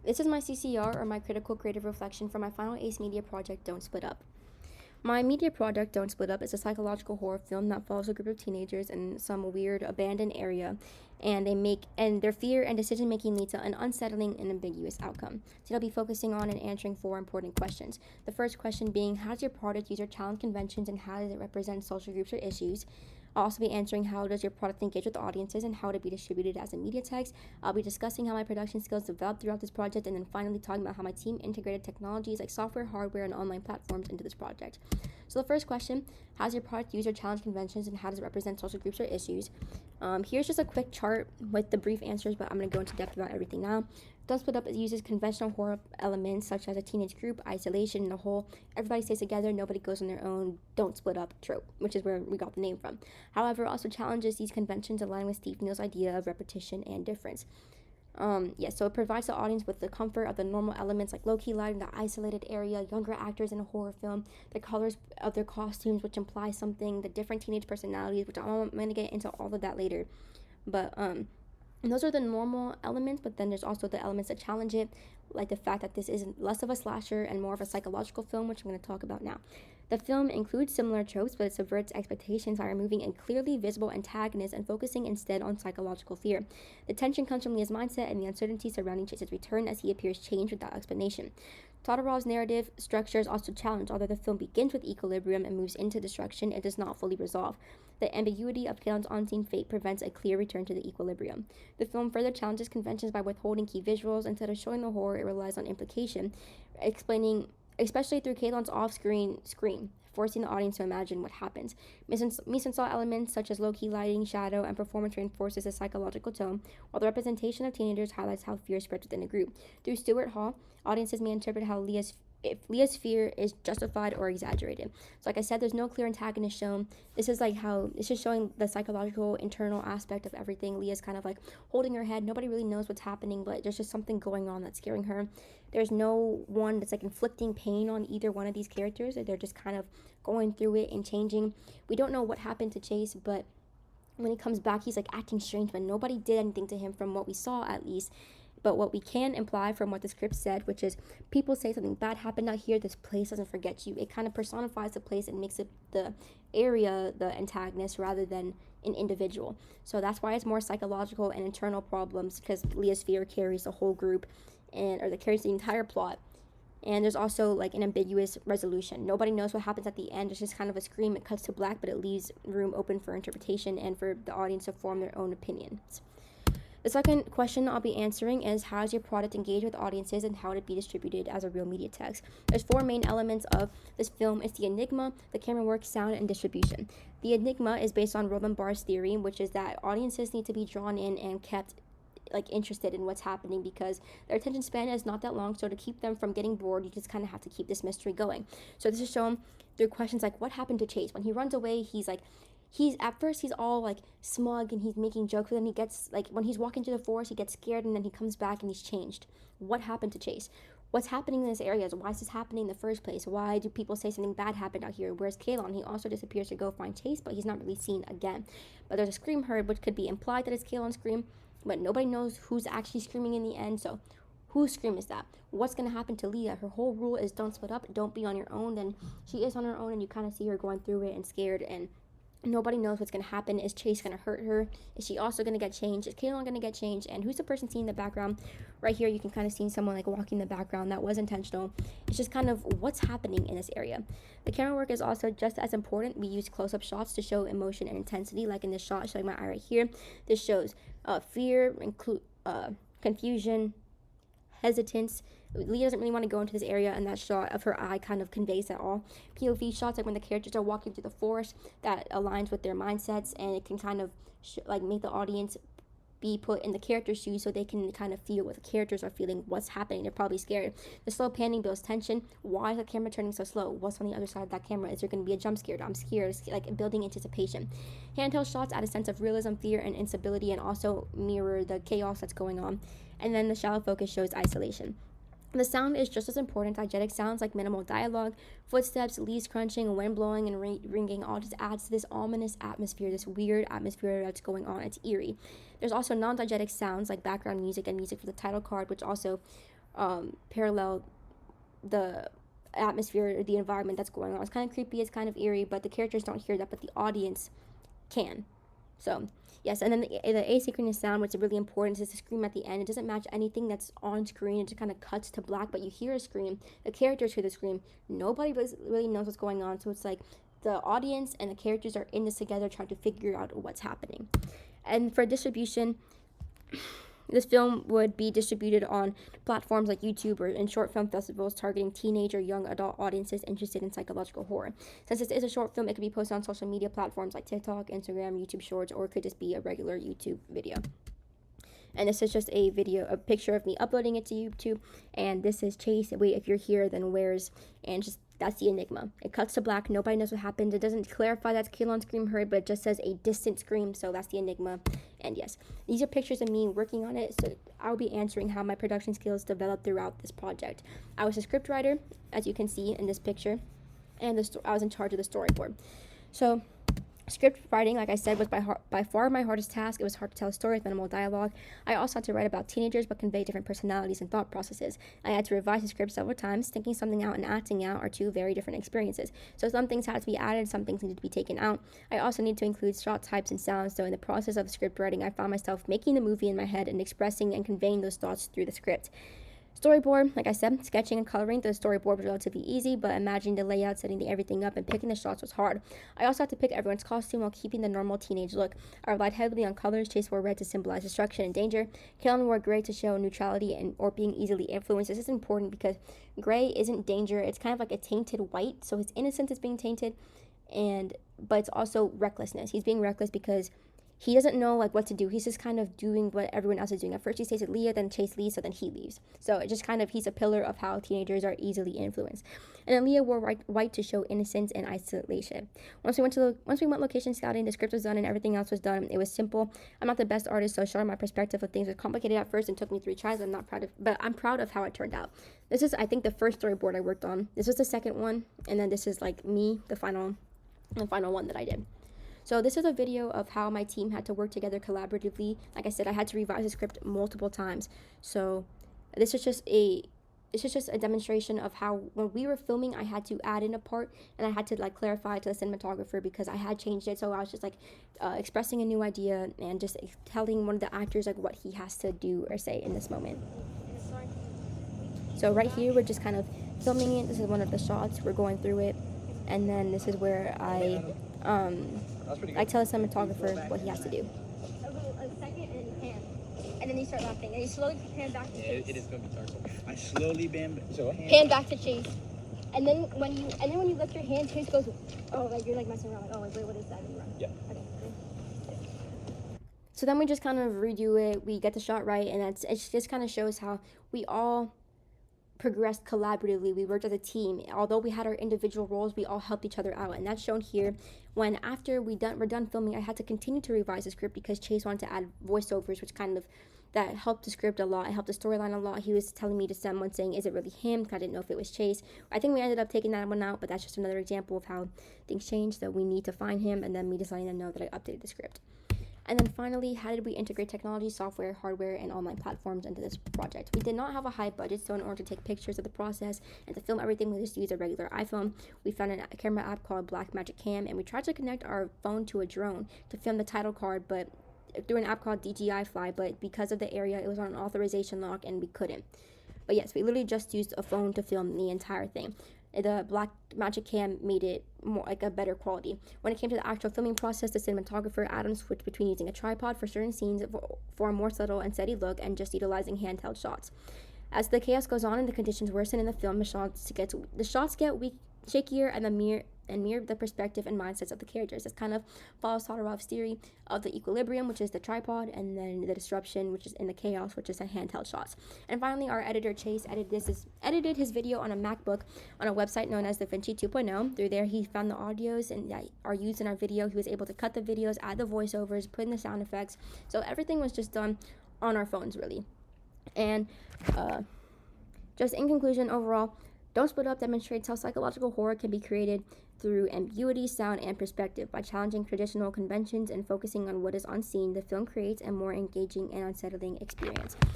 This is my CCR, or my critical creative reflection, for my final ACE media project, Don't Split Up. My media project, Don't Split Up, is a psychological horror film that follows a group of teenagers in some weird abandoned area, and their fear and decision making lead to an unsettling and ambiguous outcome. So I'll be focusing on and answering four important questions. The first question being, how does your product use or challenge conventions, and how does it represent social groups or issues? I'll also be answering how does your product engage with audiences and how to be distributed as a media text. I'll be discussing how my production skills developed throughout this project, and then finally talking about how my team integrated technologies like software, hardware, and online platforms into this project. So the first question, how does your product use or challenge conventions, and how does it represent social groups or issues? Here's just a quick chart with the brief answers, but I'm going to go into depth about everything now. Don't Split Up uses conventional horror elements such as a teenage group, isolation, and the whole everybody stays together, nobody goes on their own, don't split up trope, which is where we got the name from. However, it also challenges these conventions, aligning with Steve Neal's idea of repetition and difference. So it provides the audience with the comfort of the normal elements like low-key lighting, the isolated area, younger actors in a horror film, the colors of their costumes, which imply something, the different teenage personalities, which I'm going to get into all of that later. But and those are the normal elements, but then there's also the elements that challenge it, like the fact that this is less of a slasher and more of a psychological film, which I'm going to talk about now. The film includes similar tropes, but it subverts expectations by removing a clearly visible antagonist and focusing instead on psychological fear. The tension comes from Leah's mindset and the uncertainty surrounding Chase's return, as he appears changed without explanation. Todorow's narrative structure is also challenged. Although the film begins with equilibrium and moves into destruction, it does not fully resolve. The ambiguity of Kalen's unseen fate prevents a clear return to the equilibrium. The film further challenges conventions by withholding key visuals. Instead of showing the horror, it relies on implication, explaining, especially through Kalen's off-screen scream, forcing the audience to imagine what happens. Mise-en-saw elements such as low-key lighting, shadow, and performance reinforces the psychological tone, while the representation of teenagers highlights how fear spreads within a group. Through Stuart Hall, audiences may interpret if Leah's fear is justified or exaggerated. So like I said, there's no clear antagonist shown. This is showing the psychological internal aspect of everything. Leah's kind of like holding her head. Nobody really knows what's happening, but there's just something going on that's scaring her. There's no one that's like inflicting pain on either one of these characters. They're just kind of going through it and changing. We don't know what happened to Chase, but when he comes back, he's like acting strange, but nobody did anything to him from what we saw, at least. But what we can imply from what the script said, which is people say something bad happened out here, this place doesn't forget you. It kind of personifies the place and makes it the area the antagonist rather than an individual. So that's why it's more psychological and internal problems, because Leah's fear carries the whole group that carries the entire plot. And there's also like an ambiguous resolution. Nobody knows what happens at the end. It's just kind of a scream. It cuts to black, but it leaves room open for interpretation and for the audience to form their own opinions. The second question I'll be answering is, how does your product engage with audiences, and how would it be distributed as a real media text? There's four main elements of this film. It's the enigma, the camera work, sound, and distribution. The enigma is based on Roland Barthes' theory, which is that audiences need to be drawn in and kept interested in what's happening, because their attention span is not that long. So to keep them from getting bored, you just kind of have to keep this mystery going. So this is shown through questions like, what happened to Chase? When he runs away, he's at first he's all like smug and he's making jokes, but then he gets like, when he's walking through the forest, he gets scared, and then he comes back and he's changed. What happened to Chase? What's happening in this area? Why is this happening in the first place? Why do people say something bad happened out here? Where's Kalon? He also disappears to go find Chase, but he's not really seen again. But there's a scream heard, which could be implied that it's Kalon's scream, but nobody knows who's actually screaming in the end. So whose scream is that? What's going to happen to Leah? Her whole rule is don't split up, don't be on your own. Then she is on her own, and you kind of see her going through it and scared, and nobody knows what's going to happen. Is Chase going to hurt her? Is she also going to get changed? Is Kaylin going to get changed? And who's the person seen in the background? Right here, you can kind of see someone like walking in the background. That was intentional. It's just kind of what's happening in this area. The camera work is also just as important. We use close-up shots to show emotion and intensity, like in this shot showing my eye right here. This shows fear, confusion, hesitance. Leah doesn't really want to go into this area, and that shot of her eye kind of conveys that all. POV shots, like when the characters are walking through the forest, that aligns with their mindsets, and it can kind of make the audience be put in the character's shoes, so they can kind of feel what the characters are feeling, what's happening. They're probably scared. The slow panning builds tension. Why is the camera turning so slow? What's on the other side of that camera? Is there going to be a jump scare? I'm scared. Like building anticipation. Handheld shots add a sense of realism, fear, and instability, and also mirror the chaos that's going on. And then the shallow focus shows isolation. The sound is just as important. Diegetic sounds like minimal dialogue, footsteps, leaves crunching, wind blowing, and ringing all just adds to this ominous atmosphere, this weird atmosphere that's going on. It's eerie. There's also non-diegetic sounds like background music and music for the title card, which also parallel the atmosphere or the environment that's going on. It's kind of creepy, it's kind of eerie, but the characters don't hear that, but the audience can. So yes, and then the asynchronous sound, which is really important, is the scream at the end. It doesn't match anything that's on screen. It just kind of cuts to black, but you hear a scream. The characters hear the scream. Nobody really knows what's going on. So it's like the audience and the characters are in this together, trying to figure out what's happening. And for distribution, this film would be distributed on platforms like YouTube or in short film festivals targeting teenage or young adult audiences interested in psychological horror. Since this is a short film, it could be posted on social media platforms like TikTok, Instagram, YouTube Shorts, or it could just be a regular YouTube video. And this is just a picture of me uploading it to YouTube. And this is Chase. Wait, if you're here, then where's? And just that's the enigma. It cuts to black. Nobody knows what happened. It doesn't clarify that's Kaylon's scream heard, but it just says a distant scream. So that's the enigma. And yes, these are pictures of me working on it. So I'll be answering how my production skills developed throughout this project. I was a script writer, as you can see in this picture, and I was in charge of the storyboard. So script writing, like I said, was by far my hardest task. It was hard to tell a story with minimal dialogue. I also had to write about teenagers but convey different personalities and thought processes. I had to revise the script several times. Thinking something out and acting out are two very different experiences. So some things had to be added, some things needed to be taken out. I also need to include shot types and sounds. So in the process of script writing, I found myself making the movie in my head and expressing and conveying those thoughts through the script. Storyboard, like I said, sketching and coloring the storyboard was relatively easy, but imagining the layout, setting everything up, and picking the shots was hard. I also had to pick everyone's costume while keeping the normal teenage look. I relied heavily on colors. Chase wore red to symbolize destruction and danger. Kaylin wore gray to show neutrality or being easily influenced. This is important because gray isn't danger. It's kind of like a tainted white, so his innocence is being tainted, but it's also recklessness. He's being reckless because he doesn't know what to do. He's just kind of doing what everyone else is doing. At first he stays with Leah, then Chase leaves, so then he leaves. So it just kind of, he's a pillar of how teenagers are easily influenced. And then Leah wore white to show innocence and isolation. Once we went location scouting, the script was done and everything else was done. It was simple. I'm not the best artist, so showing my perspective of things was complicated at first and took me 3 tries. But I'm proud of how it turned out. This is, I think, the first storyboard I worked on. This was the second one, and then this is like me, the final one that I did. So this is a video of how my team had to work together collaboratively. Like I said, I had to revise the script multiple times. So this is just a demonstration of how when we were filming, I had to add in a part and I had to clarify to the cinematographer because I had changed it. So I was just expressing a new idea and just telling one of the actors what he has to do or say in this moment. So right here, we're just kind of filming it. This is one of the shots. We're going through it. And then this is where I tell the cinematographer what he has to do. A second and you pan. And then you start laughing. And you slowly pan back to Chase. It is going to be dark. I slowly pan back to Chase. And then when you lift your hand, Chase goes, oh, you're messing around. Wait, what is that? And you run. Yeah. Okay. So then we just kind of redo it. We get the shot right, and it just kind of shows how we all progressed collaboratively. We worked as a team. Although we had our individual roles, we all helped each other out, and that's shown here. When after we're done filming, I had to continue to revise the script because Chase wanted to add voiceovers, which that helped the script a lot. It helped the storyline a lot. He was telling me to someone saying, is it really him? I didn't know if it was Chase. I think we ended up taking that one out, but that's just another example of how things changed, that we need to find him, and then me just letting them know that I updated the script. And then finally, how did we integrate technology, software, hardware, and online platforms into this project? We did not have a high budget, so in order to take pictures of the process and to film everything, we just used a regular iPhone. We found a camera app called Blackmagic Cam, and we tried to connect our phone to a drone to film the title card, but through an app called DJI Fly, but because of the area, it was on an authorization lock, and we couldn't. But yes, we literally just used a phone to film the entire thing. The Blackmagic Cam made it more a better quality. When it came to the actual filming process, the cinematographer Adam switched between using a tripod for certain scenes for a more subtle and steady look and just utilizing handheld shots. As the chaos goes on and the conditions worsen in the film, the shots get shakier and mirror the perspective and mindsets of the characters. This kind of follows Todorov's theory of the equilibrium, which is the tripod, and then the disruption, which is in the chaos, which is the handheld shots. And finally, our editor Chase edited his video on a MacBook on a website known as DaVinci 2.0. Through there, he found the audios that are used in our video. He was able to cut the videos, add the voiceovers, put in the sound effects. So everything was just done on our phones, really. And just in conclusion, overall, Don't Split Up demonstrates how psychological horror can be created through ambiguity, sound, and perspective. By challenging traditional conventions and focusing on what is unseen, the film creates a more engaging and unsettling experience.